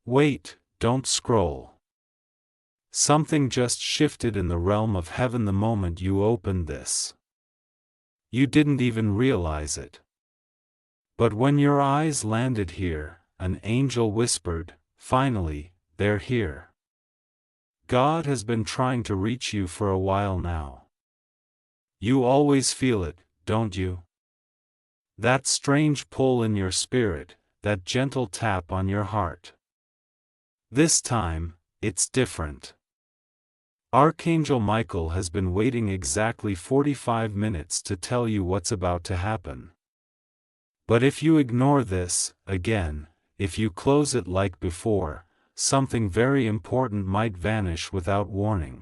Wait, don't scroll. Something just shifted in the realm of heaven the moment you opened this. You didn't even realize it. But when your eyes landed here, an angel whispered, "Finally, they're here." God has been trying to reach you for a while now. You always feel it, don't you? That strange pull in your spirit, that gentle tap on your heart. This time, it's different. Archangel Michael has been waiting exactly 45 minutes to tell you what's about to happen. But if you ignore this, again, if you close it like before, something very important might vanish without warning.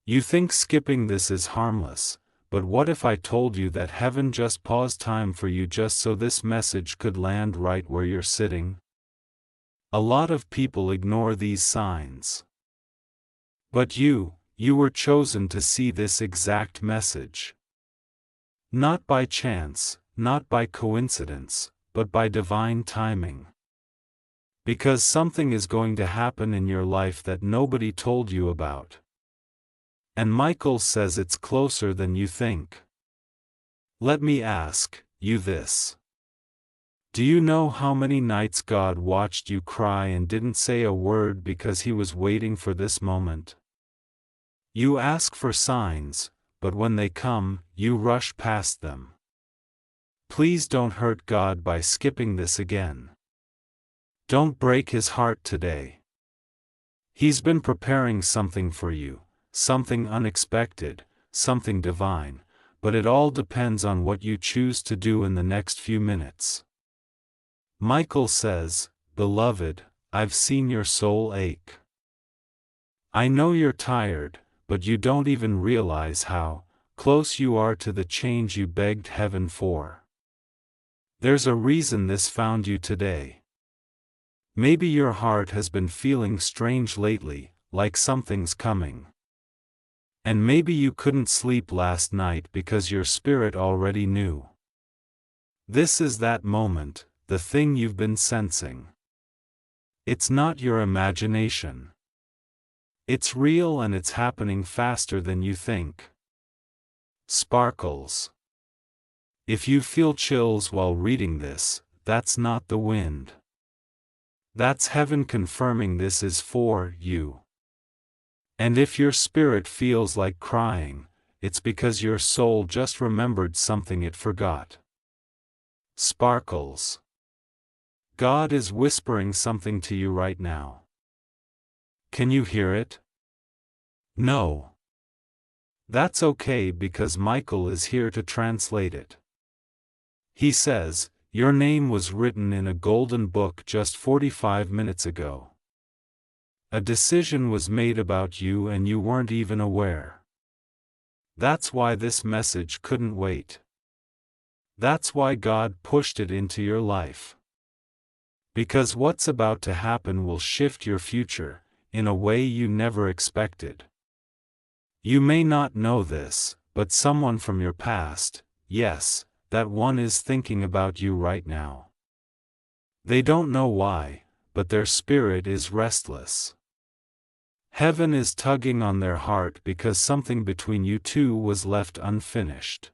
You think skipping this is harmless, but what if I told you that heaven just paused time for you just so this message could land right where you're sitting? A lot of people ignore these signs. But you were chosen to see this exact message. Not by chance, not by coincidence, but by divine timing. Because something is going to happen in your life that nobody told you about. And Michael says it's closer than you think. Let me ask you this. Do you know how many nights God watched you cry and didn't say a word because He was waiting for this moment? You ask for signs, but when they come, you rush past them. Please don't hurt God by skipping this again. Don't break His heart today. He's been preparing something for you, something unexpected, something divine, but it all depends on what you choose to do in the next few minutes. Michael says, "Beloved, I've seen your soul ache. I know you're tired, but you don't even realize how close you are to the change you begged heaven for. There's a reason this found you today. Maybe your heart has been feeling strange lately, like something's coming. And maybe you couldn't sleep last night because your spirit already knew. This is that moment, the thing you've been sensing. It's not your imagination. It's real and it's happening faster than you think." Sparkles. If you feel chills while reading this, that's not the wind. That's heaven confirming this is for you. And if your spirit feels like crying, it's because your soul just remembered something it forgot. Sparkles. God is whispering something to you right now. Can you hear it? No. That's okay because Michael is here to translate it. He says, "Your name was written in a golden book just 45 minutes ago. A decision was made about you and you weren't even aware. That's why this message couldn't wait. That's why God pushed it into your life. Because what's about to happen will shift your future, in a way you never expected. You may not know this, but someone from your past, yes, that one is thinking about you right now. They don't know why, but their spirit is restless. Heaven is tugging on their heart because something between you two was left unfinished.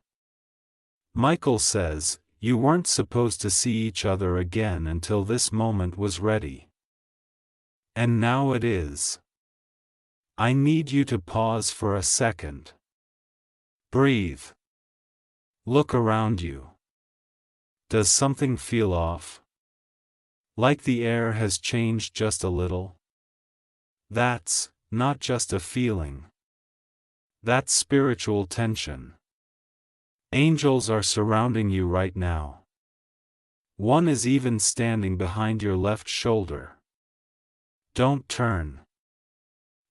Michael says, you weren't supposed to see each other again until this moment was ready. And now it is. I need you to pause for a second. Breathe. Look around you. Does something feel off? Like the air has changed just a little? That's not just a feeling. That's spiritual tension. Angels are surrounding you right now. One is even standing behind your left shoulder. Don't turn.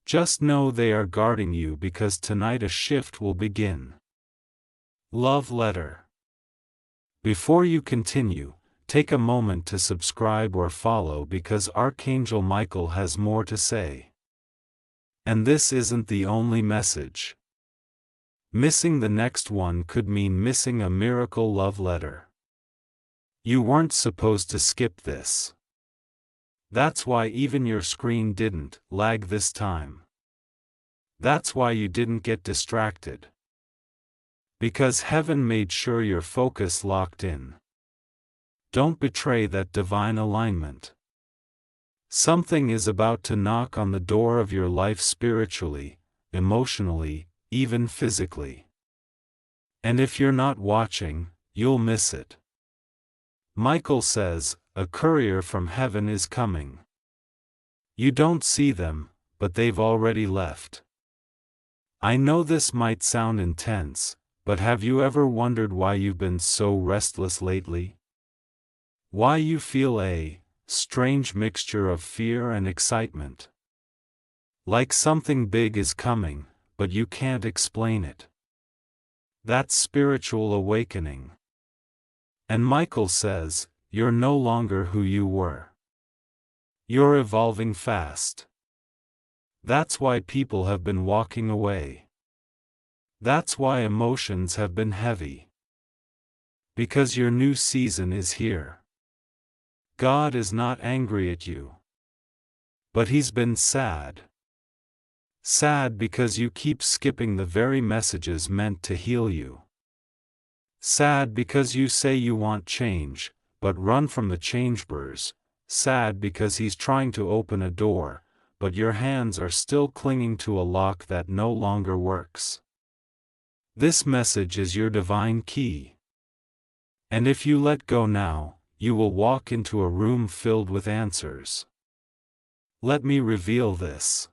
Just know they are guarding you because tonight a shift will begin. Love letter. Before you continue, take a moment to subscribe or follow because Archangel Michael has more to say. And this isn't the only message. Missing the next one could mean missing a miracle love letter. You weren't supposed to skip this. That's why even your screen didn't lag this time. That's why you didn't get distracted. Because heaven made sure your focus locked in. Don't betray that divine alignment. Something is about to knock on the door of your life spiritually, emotionally, even physically. And if you're not watching, you'll miss it. Michael says, a courier from heaven is coming. You don't see them, but they've already left. I know this might sound intense, but have you ever wondered why you've been so restless lately? Why you feel a strange mixture of fear and excitement? Like something big is coming, but you can't explain it. That's spiritual awakening. And Michael says, you're no longer who you were. You're evolving fast. That's why people have been walking away. That's why emotions have been heavy. Because your new season is here. God is not angry at you. But He's been sad. Sad because you keep skipping the very messages meant to heal you. Sad because you say you want change, but run from the changeovers. Sad because He's trying to open a door, but your hands are still clinging to a lock that no longer works. This message is your divine key. And if you let go now, you will walk into a room filled with answers. Let me reveal this.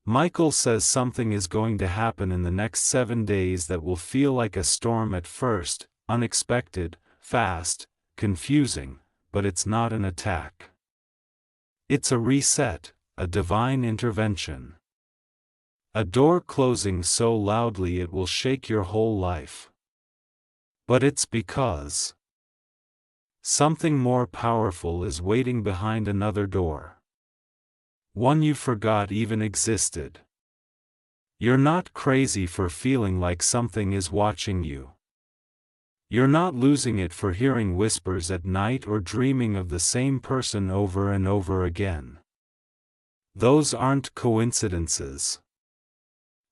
Michael says something is going to happen in the next 7 days that will feel like a storm at first, unexpected, fast, confusing, but it's not an attack. It's a reset, a divine intervention. A door closing so loudly it will shake your whole life. But it's because something more powerful is waiting behind another door. One you forgot even existed. You're not crazy for feeling like something is watching you. You're not losing it for hearing whispers at night or dreaming of the same person over and over again. Those aren't coincidences.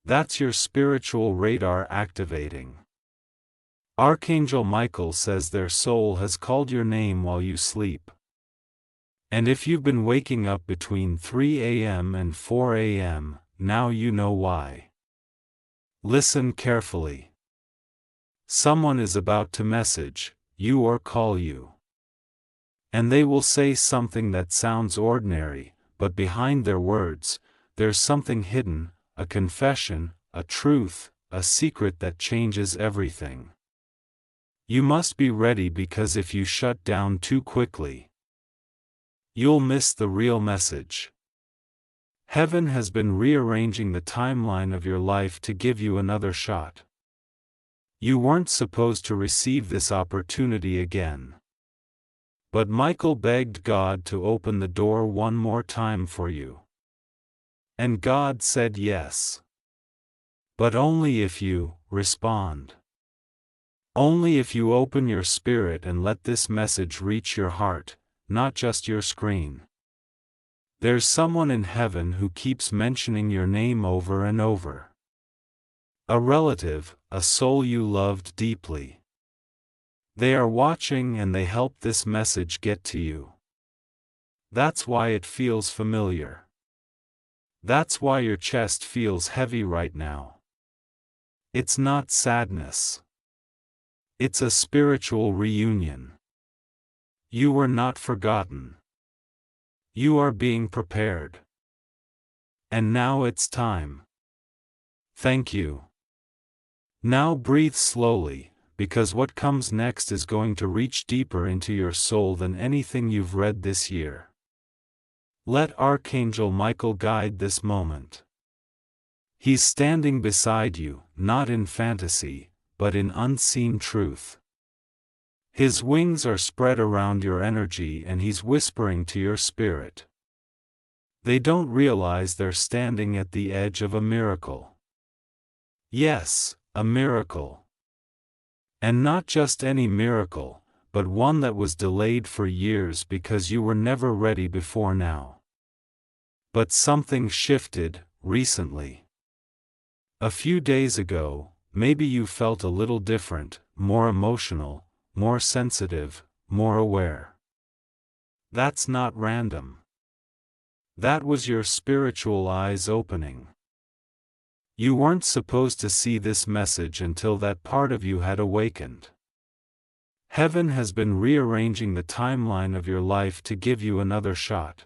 That's your spiritual radar activating. Archangel Michael says their soul has called your name while you sleep. And if you've been waking up between 3 a.m. and 4 a.m., now you know why. Listen carefully. Someone is about to message you or call you. And they will say something that sounds ordinary, but behind their words, there's something hidden, a confession, a truth, a secret that changes everything. You must be ready because if you shut down too quickly, you'll miss the real message. Heaven has been rearranging the timeline of your life to give you another shot. You weren't supposed to receive this opportunity again. But Michael begged God to open the door one more time for you. And God said yes. But only if you respond. Only if you open your spirit and let this message reach your heart, not just your screen. There's someone in heaven who keeps mentioning your name over and over. A relative, a soul you loved deeply. They are watching and they help this message get to you. That's why it feels familiar. That's why your chest feels heavy right now. It's not sadness. It's a spiritual reunion. You were not forgotten. You are being prepared. And now it's time. Thank you. Now breathe slowly, because what comes next is going to reach deeper into your soul than anything you've read this year. Let Archangel Michael guide this moment. He's standing beside you, not in fantasy, but in unseen truth. His wings are spread around your energy and he's whispering to your spirit. They don't realize they're standing at the edge of a miracle. Yes, a miracle. And not just any miracle, but one that was delayed for years because you were never ready before now. But something shifted, recently. A few days ago, maybe you felt a little different, more emotional, more sensitive, more aware. That's not random. That was your spiritual eyes opening. You weren't supposed to see this message until that part of you had awakened. Heaven has been rearranging the timeline of your life to give you another shot.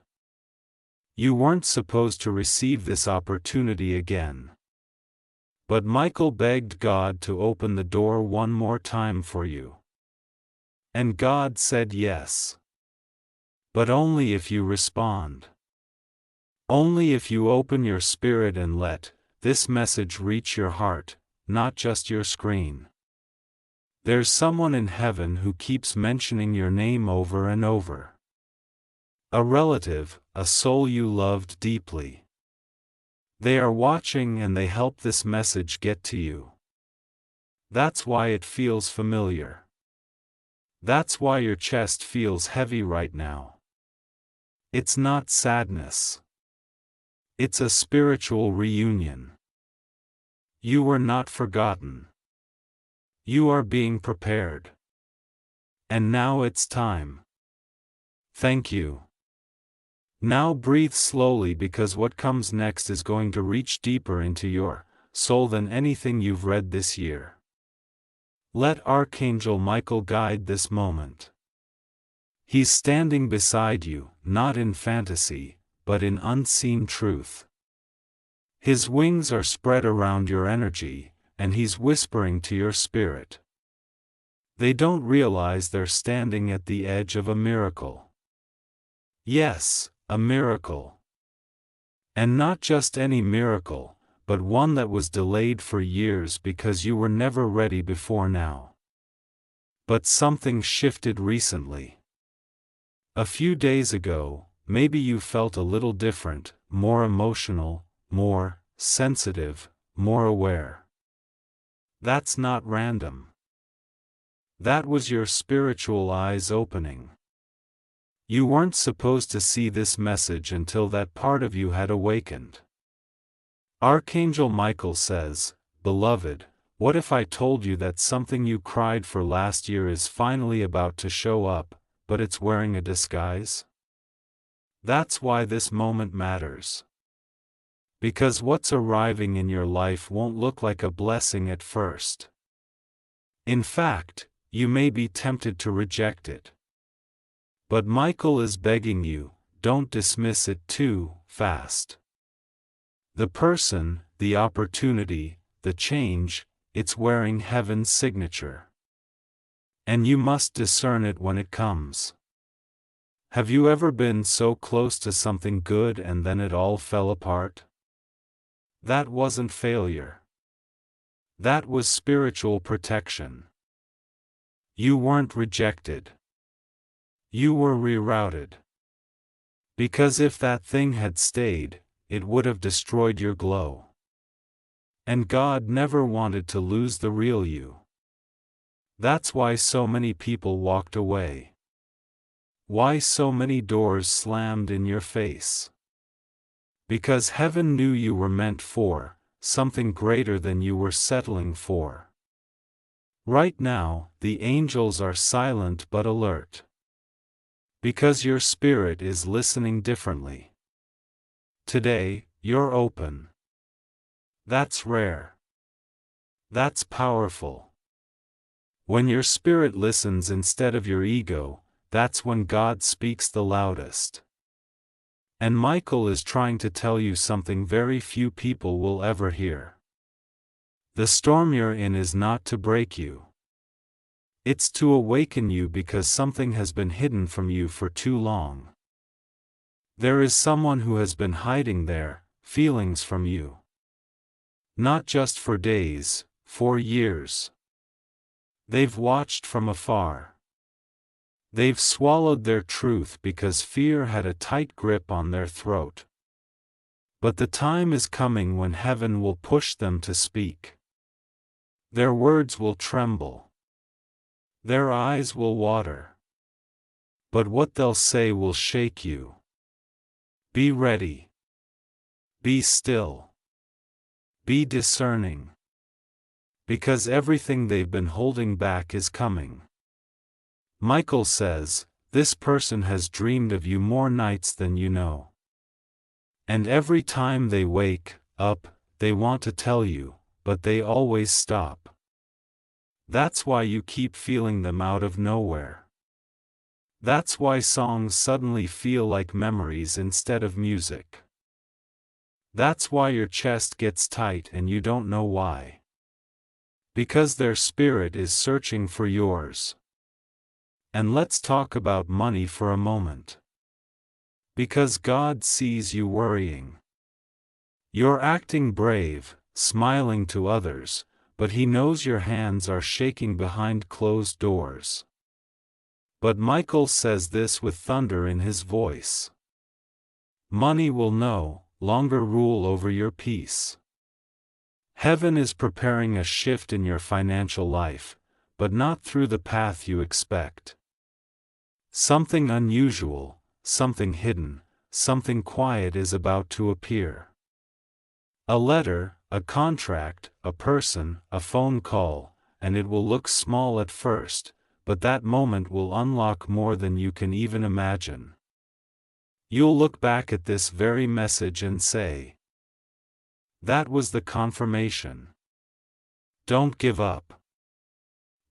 You weren't supposed to receive this opportunity again. But Michael begged God to open the door one more time for you. And God said yes. But only if you respond. Only if you open your spirit and let this message reach your heart, not just your screen. There's someone in heaven who keeps mentioning your name over and over. A relative, a soul you loved deeply. They are watching and they help this message get to you. That's why it feels familiar. That's why your chest feels heavy right now. It's not sadness. It's a spiritual reunion. You were not forgotten. You are being prepared. And now it's time. Thank you. Now breathe slowly because what comes next is going to reach deeper into your soul than anything you've read this year. Let Archangel Michael guide this moment. He's standing beside you, not in fantasy, but in unseen truth. His wings are spread around your energy, and he's whispering to your spirit. They don't realize they're standing at the edge of a miracle. Yes, a miracle. And not just any miracle, but one that was delayed for years because you were never ready before now. But something shifted recently. A few days ago, maybe you felt a little different, more emotional, more sensitive, more aware. That's not random. That was your spiritual eyes opening. You weren't supposed to see this message until that part of you had awakened. Archangel Michael says, "Beloved, what if I told you that something you cried for last year is finally about to show up, but it's wearing a disguise?" That's why this moment matters. Because what's arriving in your life won't look like a blessing at first. In fact, you may be tempted to reject it. But Michael is begging you, don't dismiss it too fast. The person, the opportunity, the change, it's wearing heaven's signature. And you must discern it when it comes. Have you ever been so close to something good and then it all fell apart? That wasn't failure. That was spiritual protection. You weren't rejected. You were rerouted. Because if that thing had stayed, it would have destroyed your glow. And God never wanted to lose the real you. That's why so many people walked away. Why so many doors slammed in your face. Because heaven knew you were meant for something greater than you were settling for. Right now, the angels are silent but alert. Because your spirit is listening differently. Today, you're open. That's rare. That's powerful. When your spirit listens instead of your ego, that's when God speaks the loudest. And Michael is trying to tell you something very few people will ever hear. The storm you're in is not to break you. It's to awaken you because something has been hidden from you for too long. There is someone who has been hiding their feelings from you. Not just for days, for years. They've watched from afar. They've swallowed their truth because fear had a tight grip on their throat. But the time is coming when heaven will push them to speak. Their words will tremble. Their eyes will water. But what they'll say will shake you. Be ready. Be still. Be discerning. Because everything they've been holding back is coming. Michael says, this person has dreamed of you more nights than you know. And every time they wake up, they want to tell you, but they always stop. That's why you keep feeling them out of nowhere. That's why songs suddenly feel like memories instead of music. That's why your chest gets tight and you don't know why. Because their spirit is searching for yours. And let's talk about money for a moment. Because God sees you worrying. You're acting brave, smiling to others, but He knows your hands are shaking behind closed doors. But Michael says this with thunder in his voice. Money will no longer rule over your peace. Heaven is preparing a shift in your financial life, but not through the path you expect. Something unusual, something hidden, something quiet is about to appear. A letter, a contract, a person, a phone call, and it will look small at first, but that moment will unlock more than you can even imagine. You'll look back at this very message and say, that was the confirmation. Don't give up.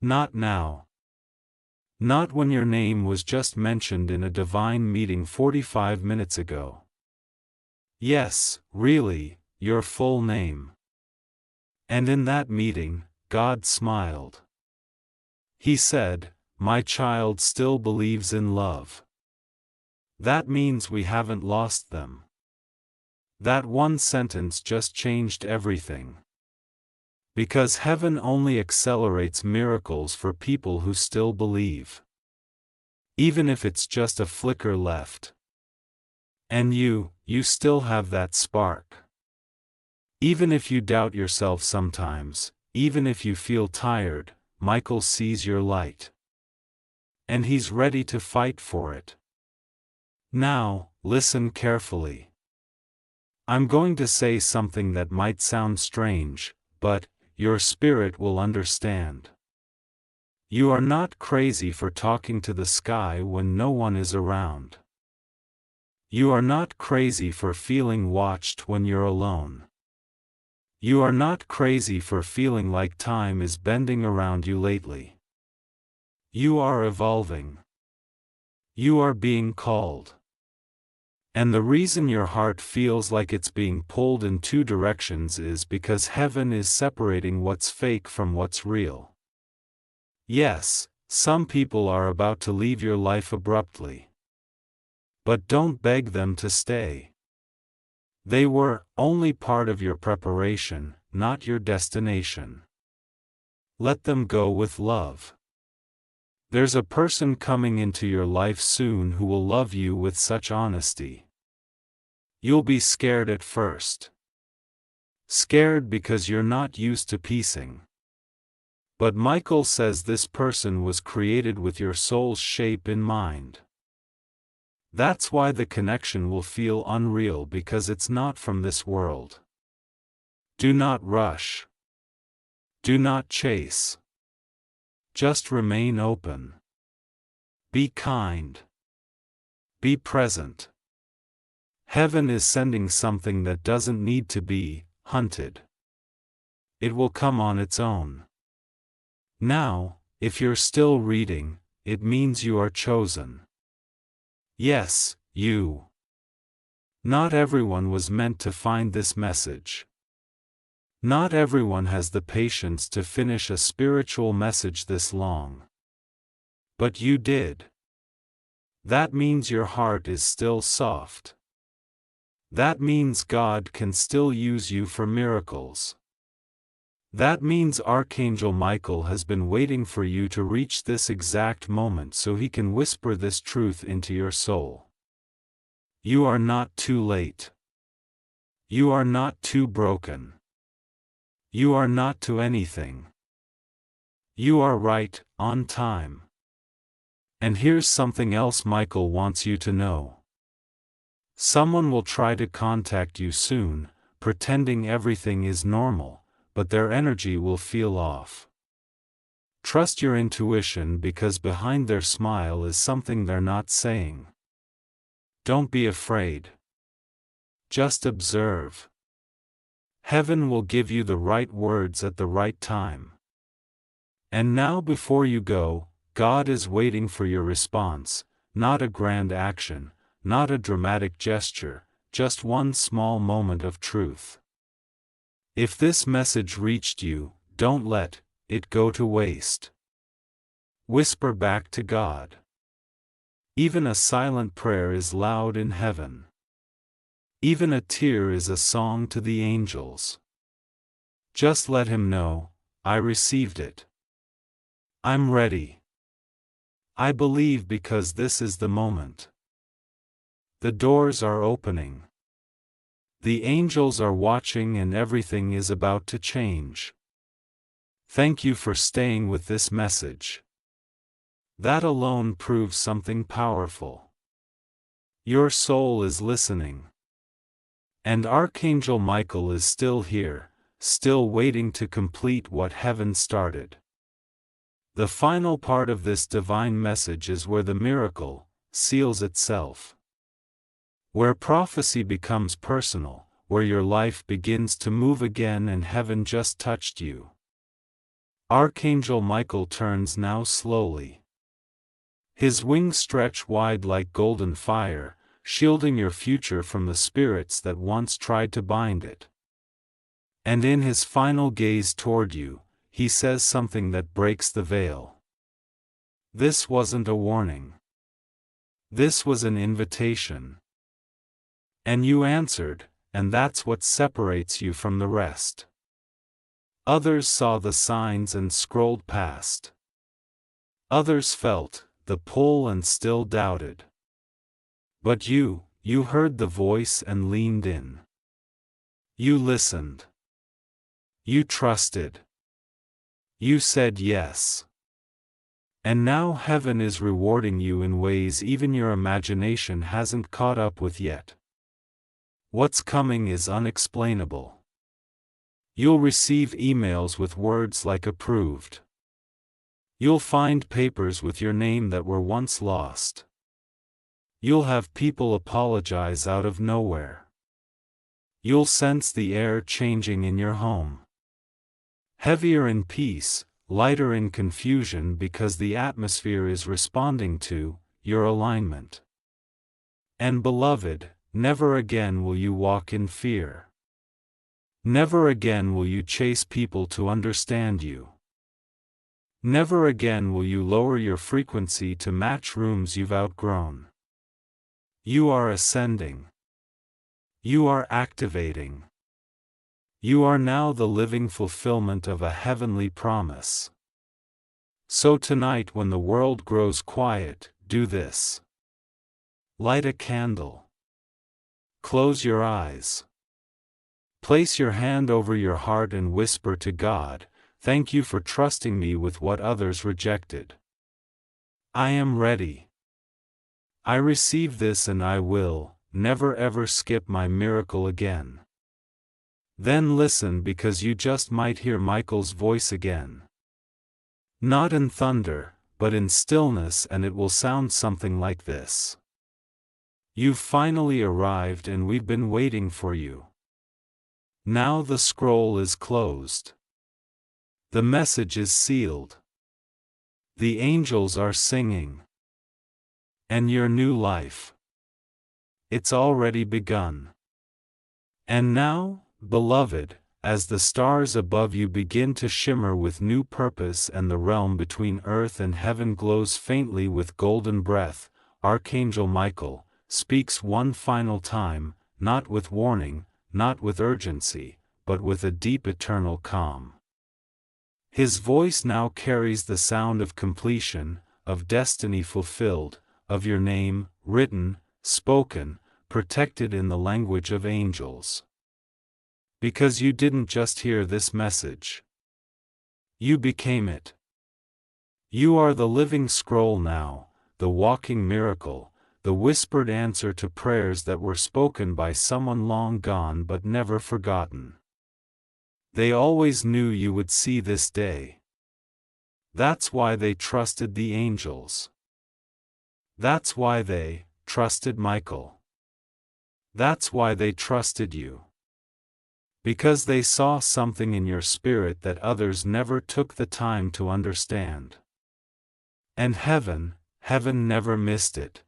Not now. Not when your name was just mentioned in a divine meeting 45 minutes ago. Yes, really, your full name. And in that meeting, God smiled. He said, my child still believes in love. That means we haven't lost them. That one sentence just changed everything. Because heaven only accelerates miracles for people who still believe. Even if it's just a flicker left. And you still have that spark. Even if you doubt yourself sometimes, even if you feel tired, Michael sees your light. And he's ready to fight for it. Now, listen carefully. I'm going to say something that might sound strange, but your spirit will understand. You are not crazy for talking to the sky when no one is around. You are not crazy for feeling watched when you're alone. You are not crazy for feeling like time is bending around you lately. You are evolving. You are being called. And the reason your heart feels like it's being pulled in two directions is because heaven is separating what's fake from what's real. Yes, some people are about to leave your life abruptly. But don't beg them to stay. They were only part of your preparation, not your destination. Let them go with love. There's a person coming into your life soon who will love you with such honesty. You'll be scared at first. Scared because you're not used to piecing. But Michael says this person was created with your soul's shape in mind. That's why the connection will feel unreal, because it's not from this world. Do not rush. Do not chase. Just remain open. Be kind. Be present. Heaven is sending something that doesn't need to be hunted. It will come on its own. Now, if you're still reading, it means you are chosen. Yes, you. Not everyone was meant to find this message. Not everyone has the patience to finish a spiritual message this long. But you did. That means your heart is still soft. That means God can still use you for miracles. That means Archangel Michael has been waiting for you to reach this exact moment so he can whisper this truth into your soul. You are not too late. You are not too broken. You are not to anything. You are right, on time. And here's something else Michael wants you to know. Someone will try to contact you soon, pretending everything is normal, but their energy will feel off. Trust your intuition because behind their smile is something they're not saying. Don't be afraid. Just observe. Heaven will give you the right words at the right time. And now before you go, God is waiting for your response, not a grand action, not a dramatic gesture, just one small moment of truth. If this message reached you, don't let it go to waste. Whisper back to God. Even a silent prayer is loud in heaven. Even a tear is a song to the angels. Just let him know, I received it. I'm ready. I believe because this is the moment. The doors are opening. The angels are watching and everything is about to change. Thank you for staying with this message. That alone proves something powerful. Your soul is listening. And Archangel Michael is still here, still waiting to complete what heaven started. The final part of this divine message is where the miracle seals itself. Where prophecy becomes personal, where your life begins to move again and heaven just touched you. Archangel Michael turns now slowly. His wings stretch wide like golden fire, shielding your future from the spirits that once tried to bind it. And in his final gaze toward you, he says something that breaks the veil. This wasn't a warning. This was an invitation. And you answered, and that's what separates you from the rest. Others saw the signs and scrolled past. Others felt the pull and still doubted. But you heard the voice and leaned in. You listened. You trusted. You said yes. And now heaven is rewarding you in ways even your imagination hasn't caught up with yet. What's coming is unexplainable. You'll receive emails with words like approved. You'll find papers with your name that were once lost. You'll have people apologize out of nowhere. You'll sense the air changing in your home. Heavier in peace, lighter in confusion because the atmosphere is responding to your alignment. And beloved, never again will you walk in fear. Never again will you chase people to understand you. Never again will you lower your frequency to match rooms you've outgrown. You are ascending. You are activating. You are now the living fulfillment of a heavenly promise. So tonight when the world grows quiet, do this. Light a candle. Close your eyes. Place your hand over your heart and whisper to God, thank you for trusting me with what others rejected. I am ready. I receive this and I will never ever skip my miracle again. Then listen because you just might hear Michael's voice again. Not in thunder, but in stillness, and it will sound something like this. You've finally arrived and we've been waiting for you. Now the scroll is closed. The message is sealed. The angels are singing. And your new life. It's already begun. And now, beloved, as the stars above you begin to shimmer with new purpose and the realm between earth and heaven glows faintly with golden breath, Archangel Michael speaks one final time, not with warning, not with urgency, but with a deep eternal calm. His voice now carries the sound of completion, of destiny fulfilled, of your name, written, spoken, protected in the language of angels. Because you didn't just hear this message. You became it. You are the living scroll now, the walking miracle, the whispered answer to prayers that were spoken by someone long gone but never forgotten. They always knew you would see this day. That's why they trusted the angels. That's why they trusted Michael. That's why they trusted you. Because they saw something in your spirit that others never took the time to understand. And heaven never missed it.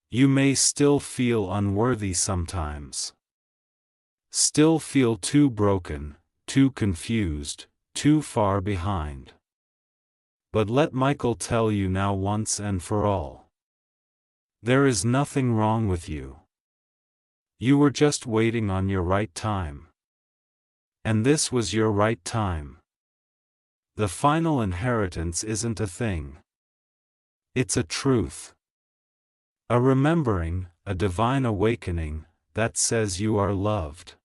You may still feel unworthy sometimes. Still feel too broken, too confused, too far behind. But let Michael tell you now once and for all. There is nothing wrong with you. You were just waiting on your right time. And this was your right time. The final inheritance isn't a thing. It's a truth. A remembering, a divine awakening, that says you are loved.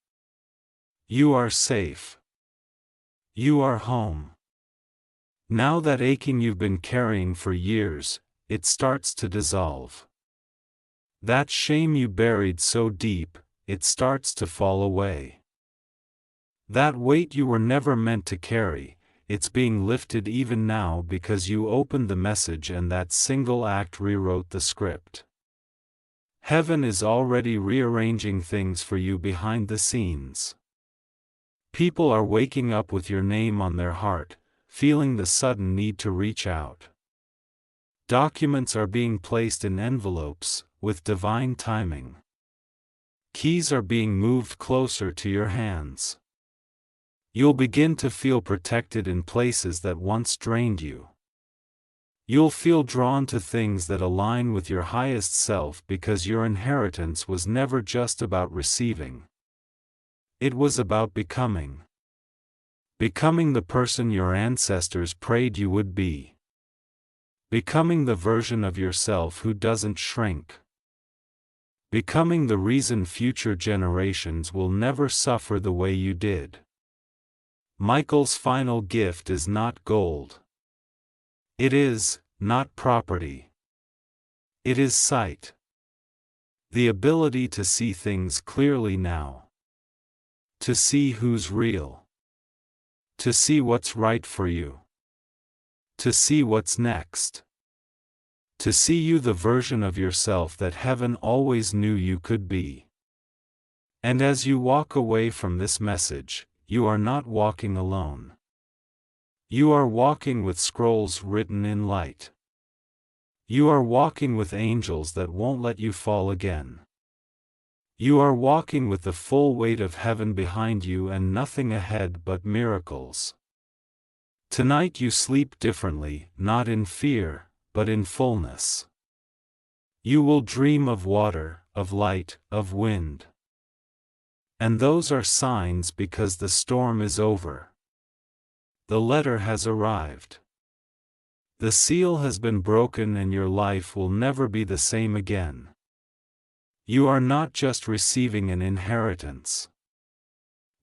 You are safe. You are home. Now that aching you've been carrying for years, it starts to dissolve. That shame you buried so deep, it starts to fall away. That weight you were never meant to carry, it's being lifted even now because you opened the message and that single act rewrote the script. Heaven is already rearranging things for you behind the scenes. People are waking up with your name on their heart, feeling the sudden need to reach out. Documents are being placed in envelopes, with divine timing. Keys are being moved closer to your hands. You'll begin to feel protected in places that once drained you. You'll feel drawn to things that align with your highest self because your inheritance was never just about receiving. It was about becoming. Becoming the person your ancestors prayed you would be. Becoming the version of yourself who doesn't shrink. Becoming the reason future generations will never suffer the way you did. Michael's final gift is not gold. It is not property. It is sight. The ability to see things clearly now. To see who's real. To see what's right for you. To see what's next. To see you the version of yourself that heaven always knew you could be. And as you walk away from this message, you are not walking alone. You are walking with scrolls written in light. You are walking with angels that won't let you fall again. You are walking with the full weight of heaven behind you and nothing ahead but miracles. Tonight you sleep differently, not in fear, but in fullness. You will dream of water, of light, of wind. And those are signs because the storm is over. The letter has arrived. The seal has been broken and your life will never be the same again. You are not just receiving an inheritance.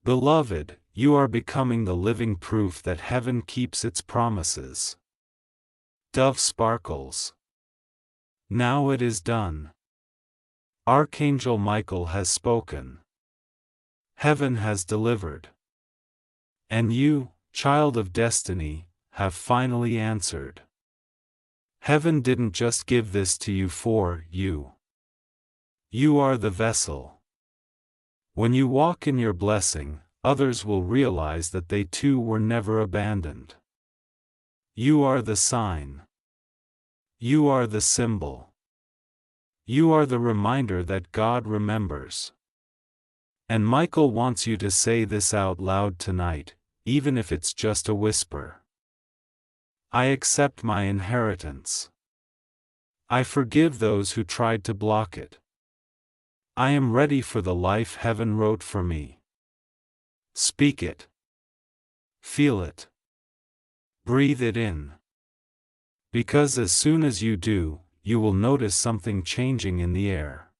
Beloved, you are becoming the living proof that heaven keeps its promises. Dove sparkles. Now it is done. Archangel Michael has spoken. Heaven has delivered. And you, child of destiny, have finally answered. Heaven didn't just give this to you for you. You are the vessel. When you walk in your blessing, others will realize that they too were never abandoned. You are the sign. You are the symbol. You are the reminder that God remembers. And Michael wants you to say this out loud tonight, even if it's just a whisper. I accept my inheritance. I forgive those who tried to block it. I am ready for the life heaven wrote for me. Speak it. Feel it. Breathe it in. Because as soon as you do, you will notice something changing in the air.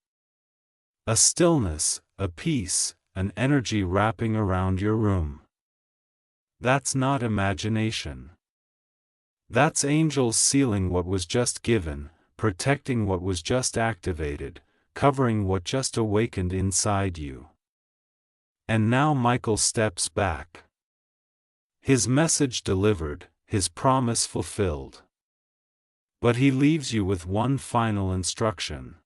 A stillness, a peace, an energy wrapping around your room. That's not imagination. That's angels sealing what was just given, protecting what was just activated, covering what just awakened inside you. And now Michael steps back. His message delivered, his promise fulfilled. But he leaves you with one final instruction.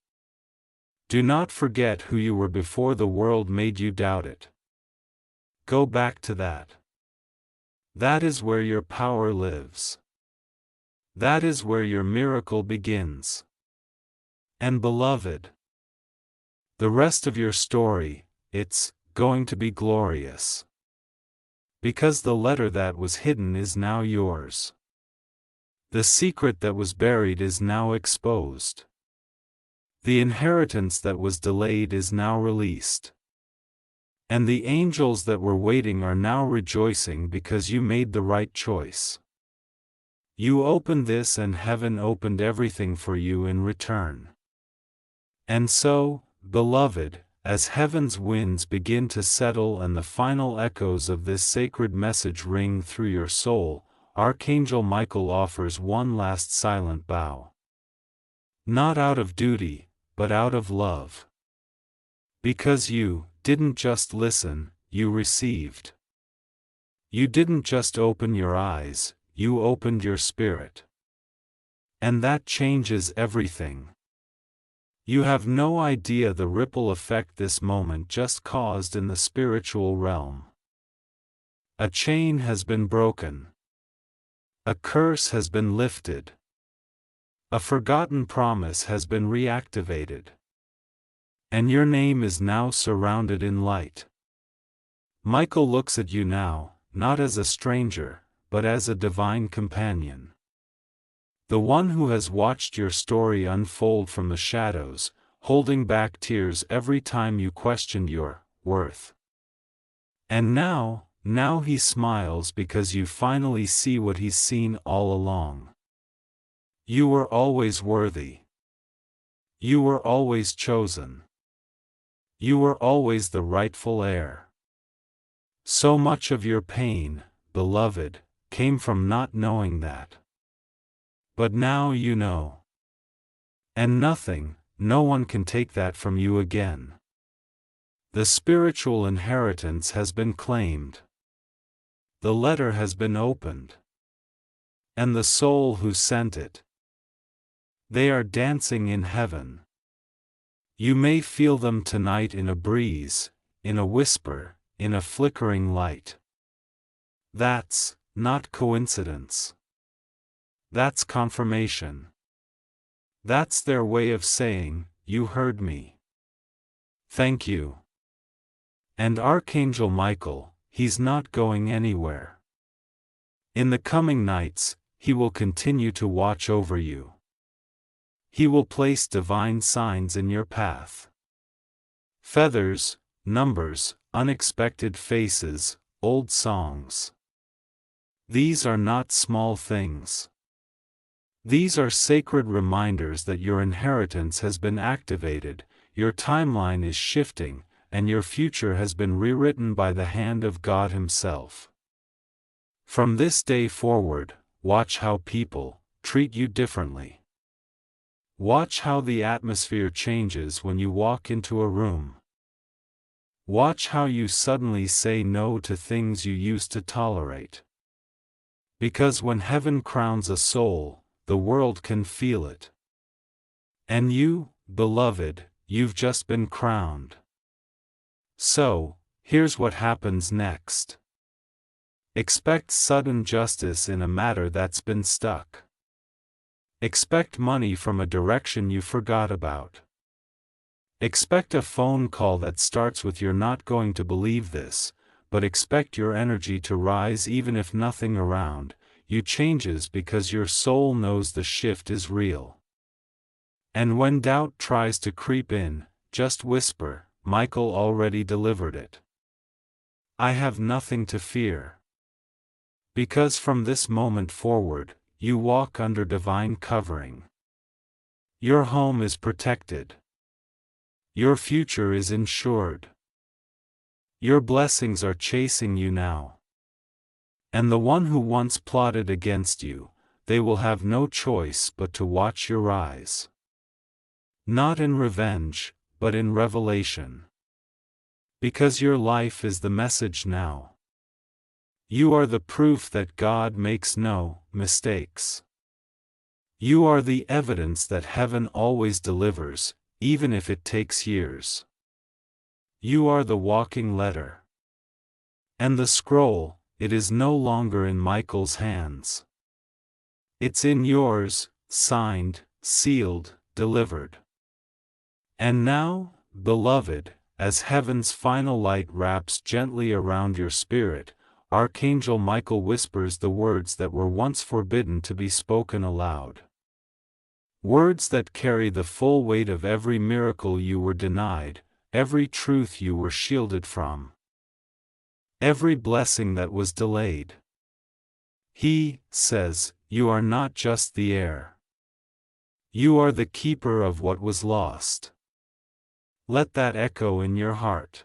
Do not forget who you were before the world made you doubt it. Go back to that. That is where your power lives. That is where your miracle begins. And beloved, the rest of your story, it's going to be glorious. Because the letter that was hidden is now yours. The secret that was buried is now exposed. The inheritance that was delayed is now released. And the angels that were waiting are now rejoicing because you made the right choice. You opened this and heaven opened everything for you in return. And so, beloved, as heaven's winds begin to settle and the final echoes of this sacred message ring through your soul, Archangel Michael offers one last silent bow. Not out of duty, but out of love. Because you didn't just listen, you received. You didn't just open your eyes, you opened your spirit. And that changes everything. You have no idea the ripple effect this moment just caused in the spiritual realm. A chain has been broken. A curse has been lifted. A forgotten promise has been reactivated. And your name is now surrounded in light. Michael looks at you now, not as a stranger, but as a divine companion. The one who has watched your story unfold from the shadows, holding back tears every time you questioned your worth. And now he smiles because you finally see what he's seen all along. You were always worthy. You were always chosen. You were always the rightful heir. So much of your pain, beloved, came from not knowing that. But now you know. And no one can take that from you again. The spiritual inheritance has been claimed. The letter has been opened. And the soul who sent it, they are dancing in heaven. You may feel them tonight in a breeze, in a whisper, in a flickering light. That's not coincidence. That's confirmation. That's their way of saying, you heard me. Thank you. And Archangel Michael, he's not going anywhere. In the coming nights, he will continue to watch over you. He will place divine signs in your path. Feathers, numbers, unexpected faces, old songs. These are not small things. These are sacred reminders that your inheritance has been activated, your timeline is shifting, and your future has been rewritten by the hand of God Himself. From this day forward, watch how people treat you differently. Watch how the atmosphere changes when you walk into a room. Watch how you suddenly say no to things you used to tolerate. Because when heaven crowns a soul, the world can feel it. And you, beloved, you've just been crowned. So, here's what happens next. Expect sudden justice in a matter that's been stuck. Expect money from a direction you forgot about. Expect a phone call that starts with "You're not going to believe this," but expect your energy to rise even if nothing around you changes, because your soul knows the shift is real. And when doubt tries to creep in, just whisper, "Michael already delivered it. I have nothing to fear." Because from this moment forward, you walk under divine covering. Your home is protected. Your future is insured. Your blessings are chasing you now. And the one who once plotted against you, they will have no choice but to watch your rise. Not in revenge, but in revelation. Because your life is the message now. You are the proof that God makes no mistakes. You are the evidence that heaven always delivers, even if it takes years. You are the walking letter. And the scroll, it is no longer in Michael's hands. It's in yours, signed, sealed, delivered. And now, beloved, as heaven's final light wraps gently around your spirit, Archangel Michael whispers the words that were once forbidden to be spoken aloud. Words that carry the full weight of every miracle you were denied, every truth you were shielded from, every blessing that was delayed. He says, you are not just the heir. You are the keeper of what was lost. Let that echo in your heart.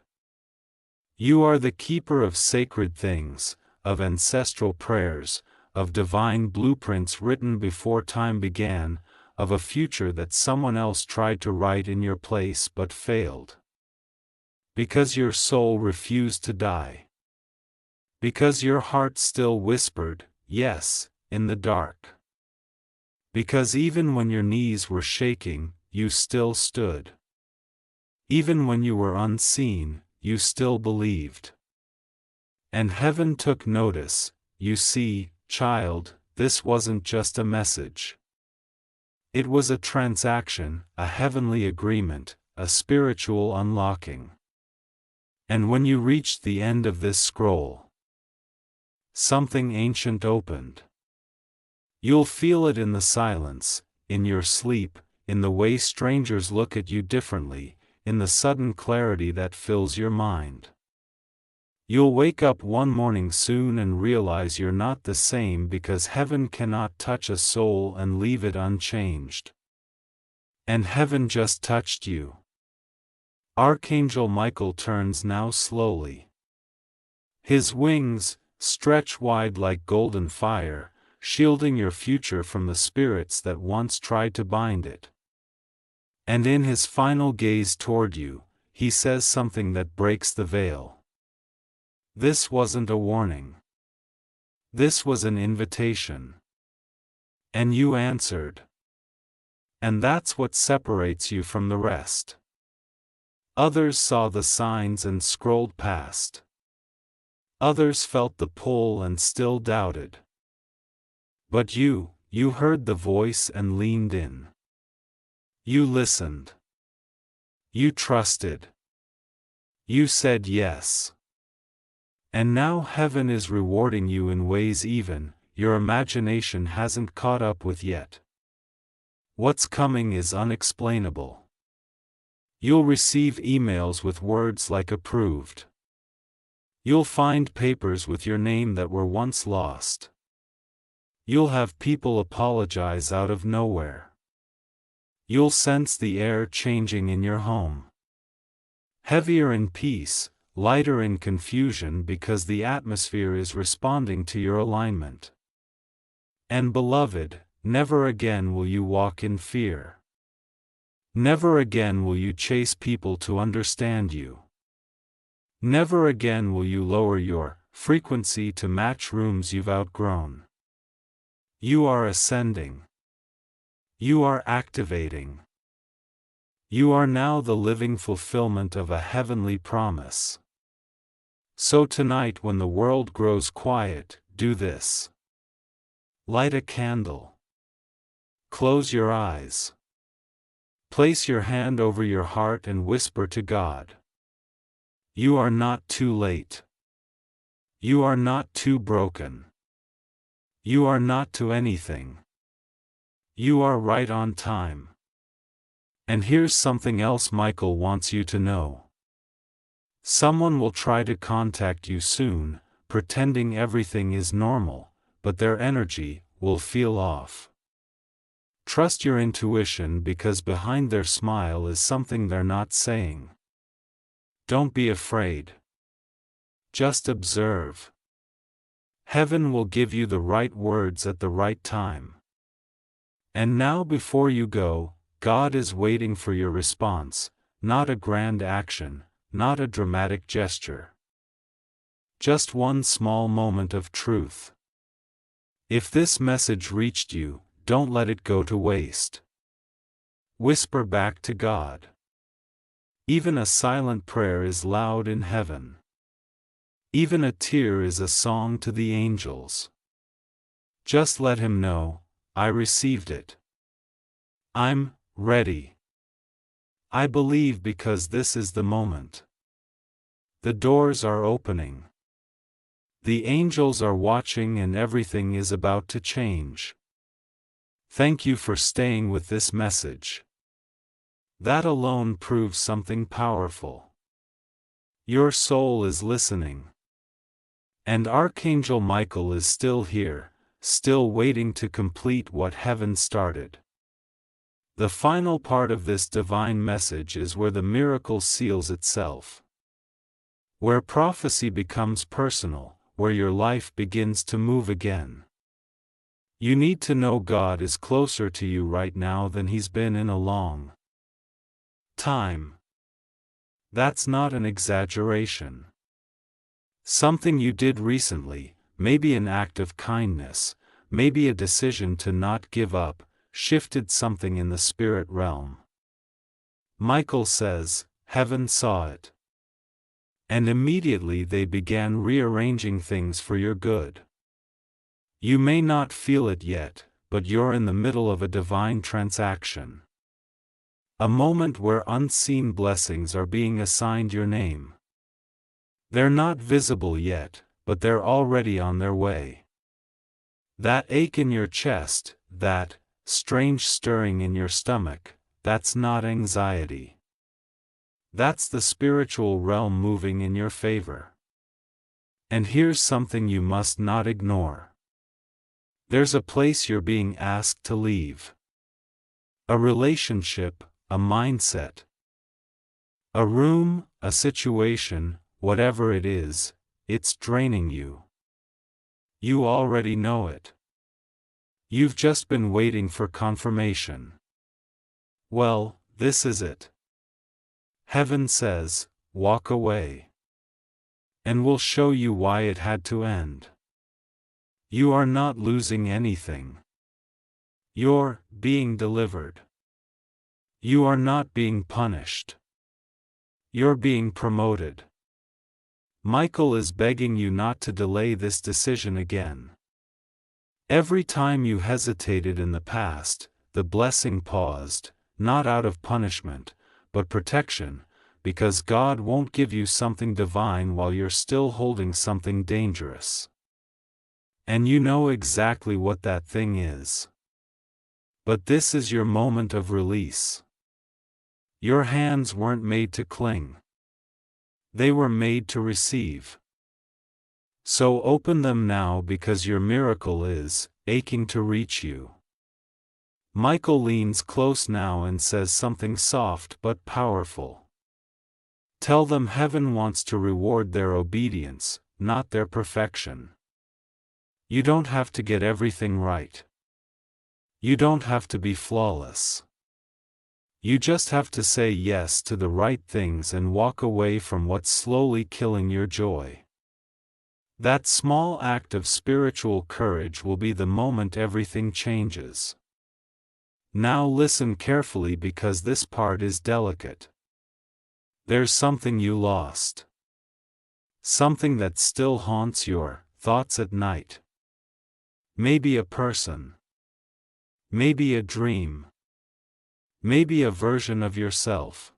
You are the keeper of sacred things, of ancestral prayers, of divine blueprints written before time began, of a future that someone else tried to write in your place but failed. Because your soul refused to die. Because your heart still whispered, yes, in the dark. Because even when your knees were shaking, you still stood. Even when you were unseen, you still believed. And heaven took notice. You see, child, this wasn't just a message. It was a transaction, a heavenly agreement, a spiritual unlocking. And when you reached the end of this scroll, something ancient opened. You'll feel it in the silence, in your sleep, in the way strangers look at you differently, in the sudden clarity that fills your mind. You'll wake up one morning soon and realize you're not the same because heaven cannot touch a soul and leave it unchanged. And heaven just touched you. Archangel Michael turns now slowly. His wings stretch wide like golden fire, shielding your future from the spirits that once tried to bind it. And in his final gaze toward you, he says something that breaks the veil. This wasn't a warning. This was an invitation. And you answered. And that's what separates you from the rest. Others saw the signs and scrolled past. Others felt the pull and still doubted. But you heard the voice and leaned in. You listened. You trusted. You said yes. And now heaven is rewarding you in ways even your imagination hasn't caught up with yet. What's coming is unexplainable. You'll receive emails with words like approved. You'll find papers with your name that were once lost. You'll have people apologize out of nowhere. You'll sense the air changing in your home. Heavier in peace, lighter in confusion because the atmosphere is responding to your alignment. And beloved, never again will you walk in fear. Never again will you chase people to understand you. Never again will you lower your frequency to match rooms you've outgrown. You are ascending. You are activating. You are now the living fulfillment of a heavenly promise. So tonight when the world grows quiet, do this. Light a candle. Close your eyes. Place your hand over your heart and whisper to God. You are not too late. You are not too broken. You are not to anything. You are right on time. And here's something else Michael wants you to know. Someone will try to contact you soon, pretending everything is normal, but their energy will feel off. Trust your intuition because behind their smile is something they're not saying. Don't be afraid. Just observe. Heaven will give you the right words at the right time. And now before you go, God is waiting for your response, not a grand action, not a dramatic gesture. Just one small moment of truth. If this message reached you, don't let it go to waste. Whisper back to God. Even a silent prayer is loud in heaven. Even a tear is a song to the angels. Just let Him know, I received it. I'm ready. I believe because this is the moment. The doors are opening. The angels are watching and everything is about to change. Thank you for staying with this message. That alone proves something powerful. Your soul is listening. And Archangel Michael is still here, still waiting to complete what heaven started. The final part of this divine message is where the miracle seals itself. Where prophecy becomes personal, where your life begins to move again. You need to know God is closer to you right now than He's been in a long time. That's not an exaggeration. Something you did recently, maybe an act of kindness, maybe a decision to not give up, shifted something in the spirit realm. Michael says, heaven saw it. And immediately they began rearranging things for your good. You may not feel it yet, but you're in the middle of a divine transaction. A moment where unseen blessings are being assigned your name. They're not visible yet, but they're already on their way. That ache in your chest, that strange stirring in your stomach, that's not anxiety. That's the spiritual realm moving in your favor. And here's something you must not ignore. There's a place you're being asked to leave. A relationship, a mindset. A room, a situation, whatever it is, it's draining you. You already know it. You've just been waiting for confirmation. Well, this is it. Heaven says, walk away. And we'll show you why it had to end. You are not losing anything. You're being delivered. You are not being punished. You're being promoted. Michael is begging you not to delay this decision again. Every time you hesitated in the past, the blessing paused, not out of punishment, but protection, because God won't give you something divine while you're still holding something dangerous. And you know exactly what that thing is. But this is your moment of release. Your hands weren't made to cling. They were made to receive. So open them now because your miracle is aching to reach you. Michael leans close now and says something soft but powerful. Tell them heaven wants to reward their obedience, not their perfection. You don't have to get everything right. You don't have to be flawless. You just have to say yes to the right things and walk away from what's slowly killing your joy. That small act of spiritual courage will be the moment everything changes. Now listen carefully because this part is delicate. There's something you lost. Something that still haunts your thoughts at night. Maybe a person. Maybe a dream. Maybe a version of yourself.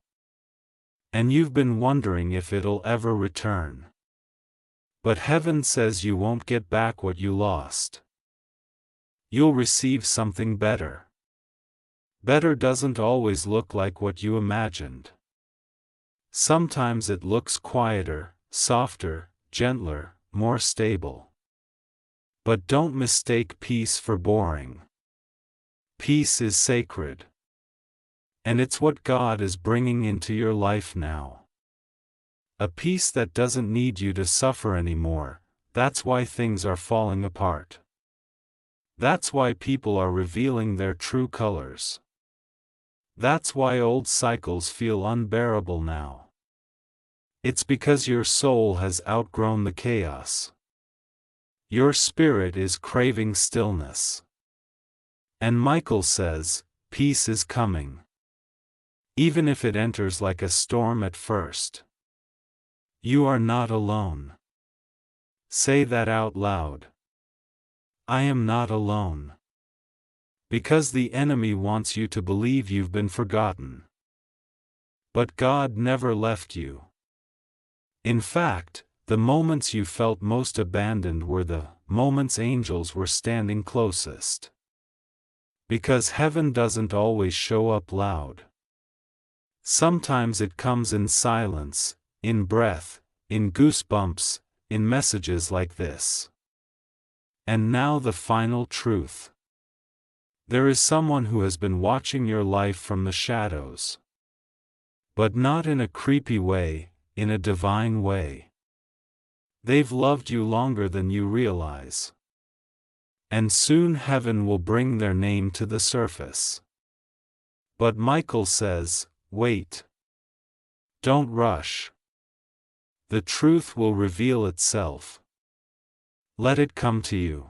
And you've been wondering if it'll ever return. But heaven says you won't get back what you lost. You'll receive something better. Better doesn't always look like what you imagined. Sometimes it looks quieter, softer, gentler, more stable. But don't mistake peace for boring. Peace is sacred. And it's what God is bringing into your life now. A peace that doesn't need you to suffer anymore. That's why things are falling apart. That's why people are revealing their true colors. That's why old cycles feel unbearable now. It's because your soul has outgrown the chaos. Your spirit is craving stillness. And Michael says, peace is coming. Even if it enters like a storm at first. You are not alone. Say that out loud. I am not alone. Because the enemy wants you to believe you've been forgotten. But God never left you. In fact, the moments you felt most abandoned were the moments angels were standing closest. Because heaven doesn't always show up loud. Sometimes it comes in silence, in breath, in goosebumps, in messages like this. And now the final truth. There is someone who has been watching your life from the shadows. But not in a creepy way, in a divine way. They've loved you longer than you realize. And soon heaven will bring their name to the surface. But Michael says, wait. Don't rush. The truth will reveal itself. Let it come to you.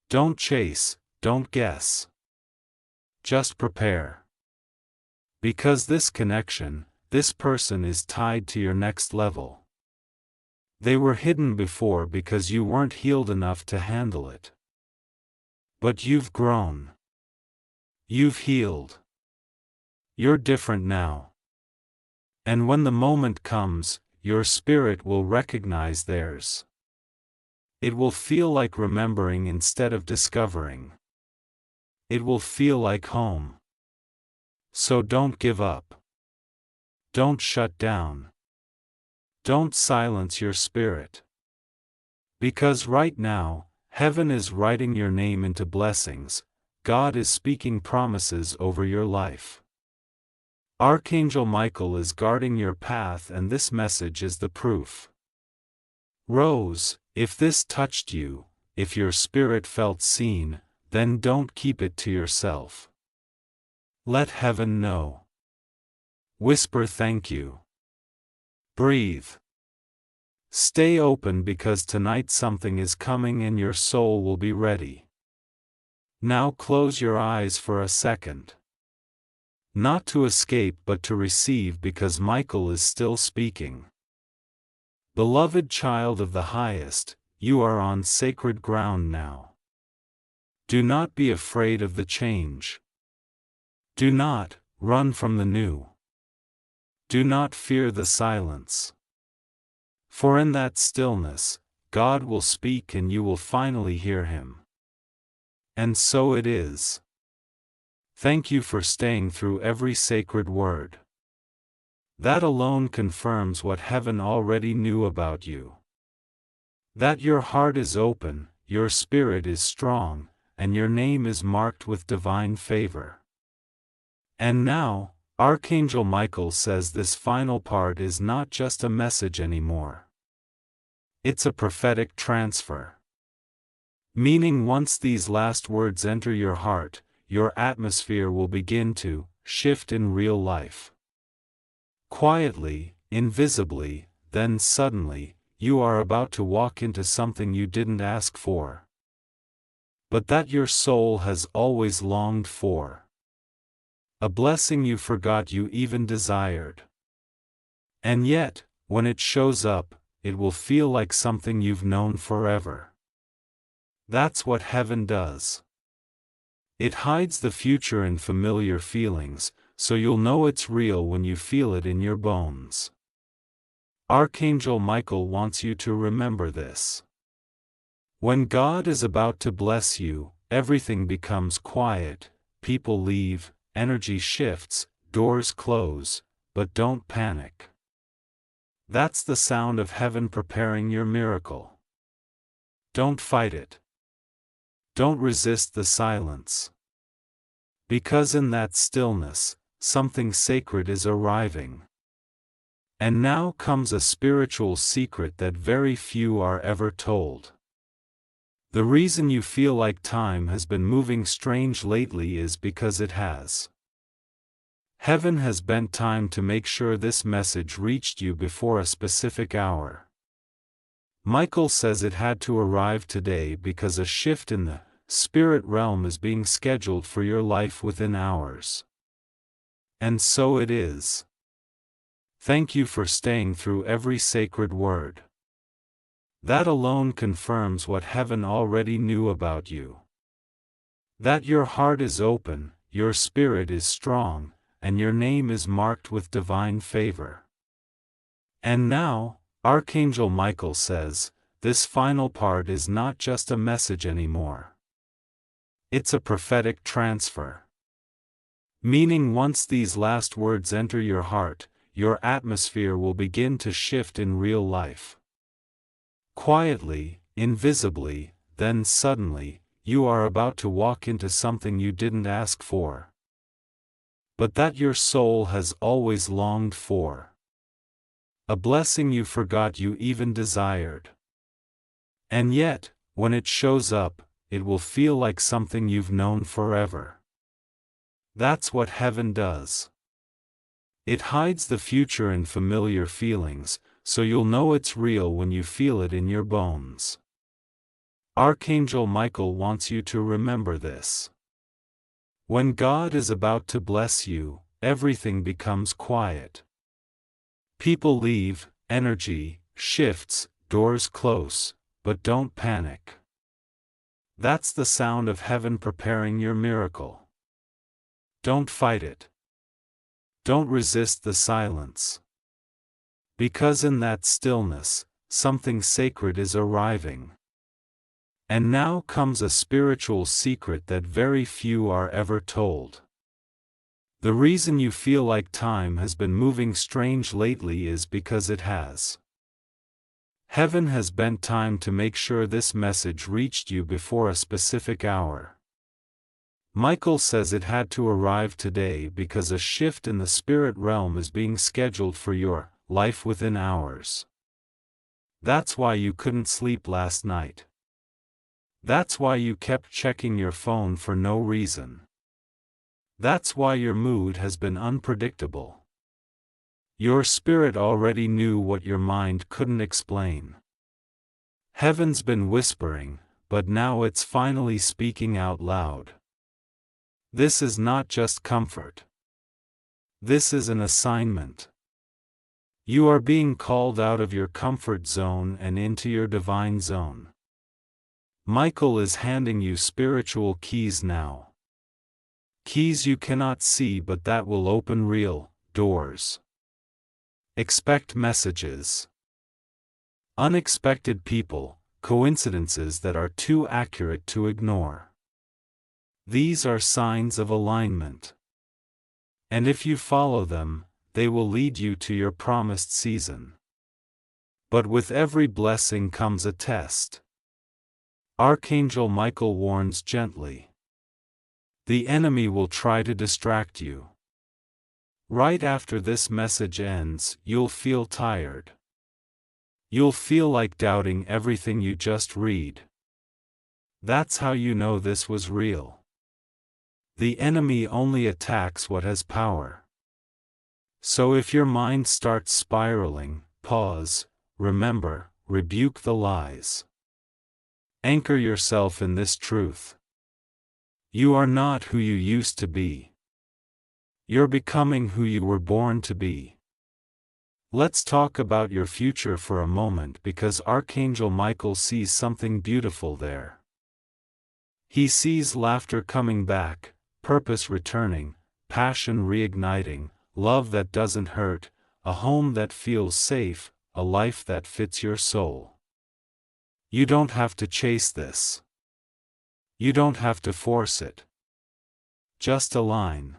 Don't chase, don't guess. Just prepare. Because this connection, this person is tied to your next level. They were hidden before because you weren't healed enough to handle it. But you've grown. You've healed. You're different now. And when the moment comes, your spirit will recognize theirs. It will feel like remembering instead of discovering. It will feel like home. So don't give up. Don't shut down. Don't silence your spirit. Because right now, heaven is writing your name into blessings, God is speaking promises over your life. Archangel Michael is guarding your path, and this message is the proof. Rose, if this touched you, if your spirit felt seen, then don't keep it to yourself. Let heaven know. Whisper thank you. Breathe. Stay open, because tonight something is coming and your soul will be ready. Now close your eyes for a second. Not to escape but to receive, because Michael is still speaking. Beloved child of the highest, you are on sacred ground now. Do not be afraid of the change. Do not run from the new. Do not fear the silence. For in that stillness, God will speak and you will finally hear Him. And so it is. Thank you for staying through every sacred word. That alone confirms what heaven already knew about you. That your heart is open, your spirit is strong, and your name is marked with divine favor. And now, Archangel Michael says this final part is not just a message anymore. It's a prophetic transfer. Meaning once these last words enter your heart, your atmosphere will begin to shift in real life. Quietly, invisibly, then suddenly, you are about to walk into something you didn't ask for, but that your soul has always longed for. A blessing you forgot you even desired. And yet, when it shows up, it will feel like something you've known forever. That's what heaven does. It hides the future in familiar feelings, so you'll know it's real when you feel it in your bones. Archangel Michael wants you to remember this. When God is about to bless you, everything becomes quiet, people leave, energy shifts, doors close, but don't panic. That's the sound of heaven preparing your miracle. Don't fight it. Don't resist the silence. Because in that stillness, something sacred is arriving. And now comes a spiritual secret that very few are ever told. The reason you feel like time has been moving strange lately is because it has. Heaven has bent time to make sure this message reached you before a specific hour. Michael says it had to arrive today because a shift in the spirit realm is being scheduled for your life within hours. And so it is. Thank you for staying through every sacred word. That alone confirms what heaven already knew about you. That your heart is open, your spirit is strong, and your name is marked with divine favor. And now, Archangel Michael says, this final part is not just a message anymore. It's a prophetic transfer. Meaning once these last words enter your heart, your atmosphere will begin to shift in real life. Quietly, invisibly, then suddenly, you are about to walk into something you didn't ask for, but that your soul has always longed for. A blessing you forgot you even desired. And yet, when it shows up, it will feel like something you've known forever. That's what heaven does. It hides the future in familiar feelings, so you'll know it's real when you feel it in your bones. Archangel Michael wants you to remember this. When God is about to bless you, everything becomes quiet. People leave, energy shifts, doors close, but don't panic. That's the sound of heaven preparing your miracle. Don't fight it. Don't resist the silence. Because in that stillness, something sacred is arriving. And now comes a spiritual secret that very few are ever told. The reason you feel like time has been moving strange lately is because it has. Heaven has bent time to make sure this message reached you before a specific hour. Michael says it had to arrive today because a shift in the spirit realm is being scheduled for your life within hours. That's why you couldn't sleep last night. That's why you kept checking your phone for no reason. That's why your mood has been unpredictable. Your spirit already knew what your mind couldn't explain. Heaven's been whispering, but now it's finally speaking out loud. This is not just comfort. This is an assignment. You are being called out of your comfort zone and into your divine zone. Michael is handing you spiritual keys now. Keys you cannot see but that will open real doors. Expect messages. Unexpected people, coincidences that are too accurate to ignore. These are signs of alignment. And if you follow them, they will lead you to your promised season. But with every blessing comes a test. Archangel Michael warns gently. The enemy will try to distract you. Right after this message ends, you'll feel tired. You'll feel like doubting everything you just read. That's how you know this was real. The enemy only attacks what has power. So if your mind starts spiraling, pause, remember, rebuke the lies. Anchor yourself in this truth. You are not who you used to be. You're becoming who you were born to be. Let's talk about your future for a moment because Archangel Michael sees something beautiful there. He sees laughter coming back, purpose returning, passion reigniting, love that doesn't hurt, a home that feels safe, a life that fits your soul. You don't have to chase this. You don't have to force it. Just align.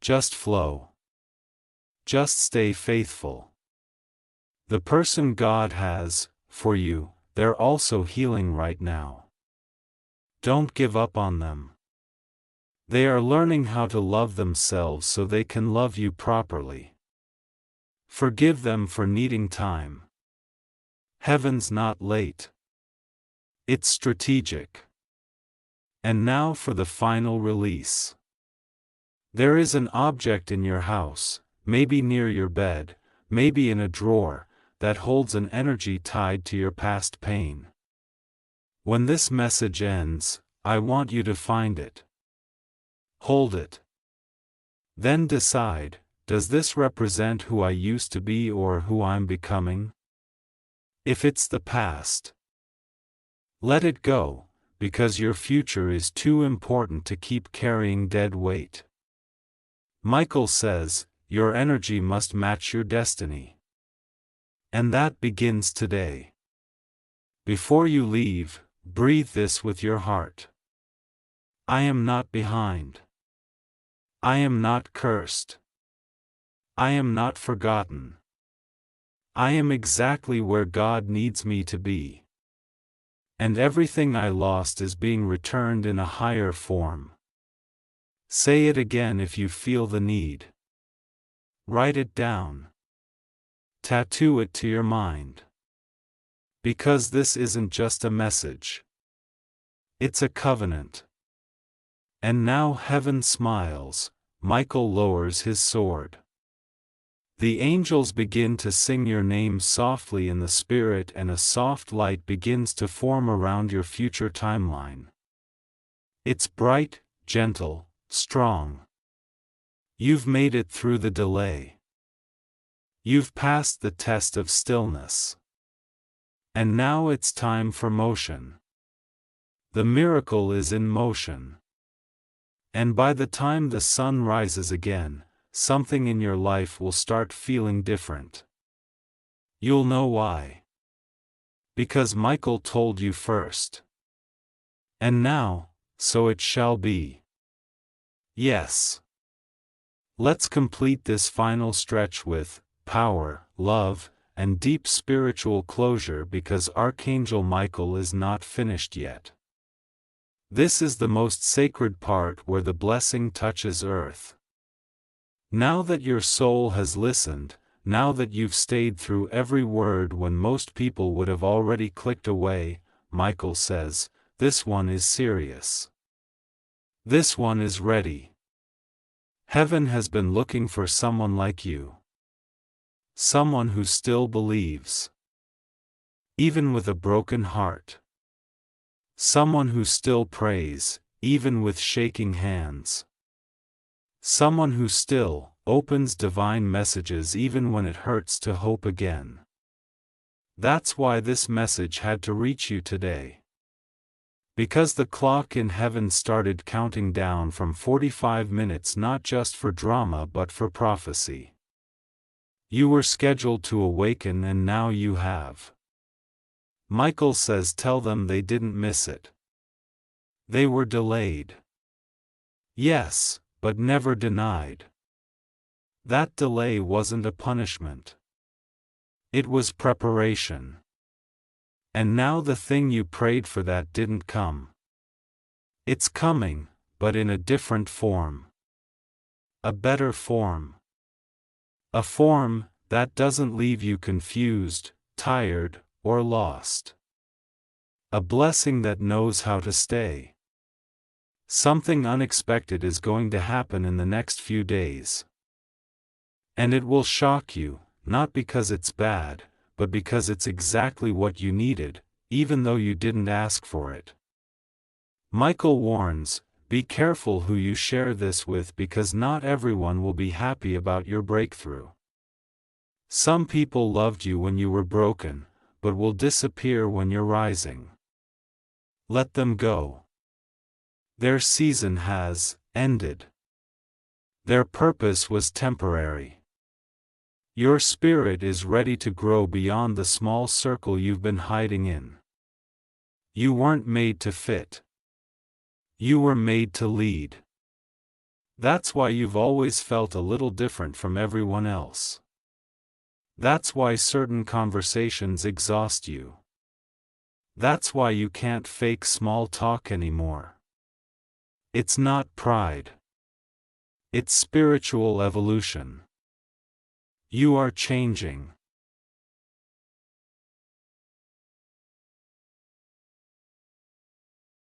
Just flow. Just stay faithful. The person God has, for you, they're also healing right now. Don't give up on them. They are learning how to love themselves so they can love you properly. Forgive them for needing time. Heaven's not late. It's strategic. And now for the final release. There is an object in your house, maybe near your bed, maybe in a drawer, that holds an energy tied to your past pain. When this message ends, I want you to find it. Hold it. Then decide, does this represent who I used to be or who I'm becoming? If it's the past, let it go, because your future is too important to keep carrying dead weight. Michael says, your energy must match your destiny. And that begins today. Before you leave, breathe this with your heart. I am not behind. I am not cursed. I am not forgotten. I am exactly where God needs me to be. And everything I lost is being returned in a higher form. Say it again if you feel the need. Write it down. Tattoo it to your mind. Because this isn't just a message. It's a covenant. And now heaven smiles, Michael lowers his sword. The angels begin to sing your name softly in the spirit, and a soft light begins to form around your future timeline. It's bright, gentle, strong. You've made it through the delay. You've passed the test of stillness. And now it's time for motion. The miracle is in motion. And by the time the sun rises again, something in your life will start feeling different. You'll know why. Because Michael told you first. And now, so it shall be. Yes. Let's complete this final stretch with power, love, and deep spiritual closure, because Archangel Michael is not finished yet. This is the most sacred part where the blessing touches earth. Now that your soul has listened, now that you've stayed through every word when most people would have already clicked away, Michael says, this one is serious. This one is ready. Heaven has been looking for someone like you. Someone who still believes. Even with a broken heart. Someone who still prays, even with shaking hands. Someone who still opens divine messages even when it hurts to hope again. That's why this message had to reach you today. Because the clock in heaven started counting down from 45 minutes, not just for drama but for prophecy. You were scheduled to awaken, and now you have. Michael says tell them they didn't miss it. They were delayed. Yes, but never denied. That delay wasn't a punishment. It was preparation. And now the thing you prayed for that didn't come. It's coming, but in a different form. A better form. A form that doesn't leave you confused, tired, or lost. A blessing that knows how to stay. Something unexpected is going to happen in the next few days. And it will shock you, not because it's bad, but because it's exactly what you needed, even though you didn't ask for it. Michael warns, be careful who you share this with, because not everyone will be happy about your breakthrough. Some people loved you when you were broken, but will disappear when you're rising. Let them go. Their season has ended. Their purpose was temporary. Your spirit is ready to grow beyond the small circle you've been hiding in. You weren't made to fit. You were made to lead. That's why you've always felt a little different from everyone else. That's why certain conversations exhaust you. That's why you can't fake small talk anymore. It's not pride. It's spiritual evolution. You are changing.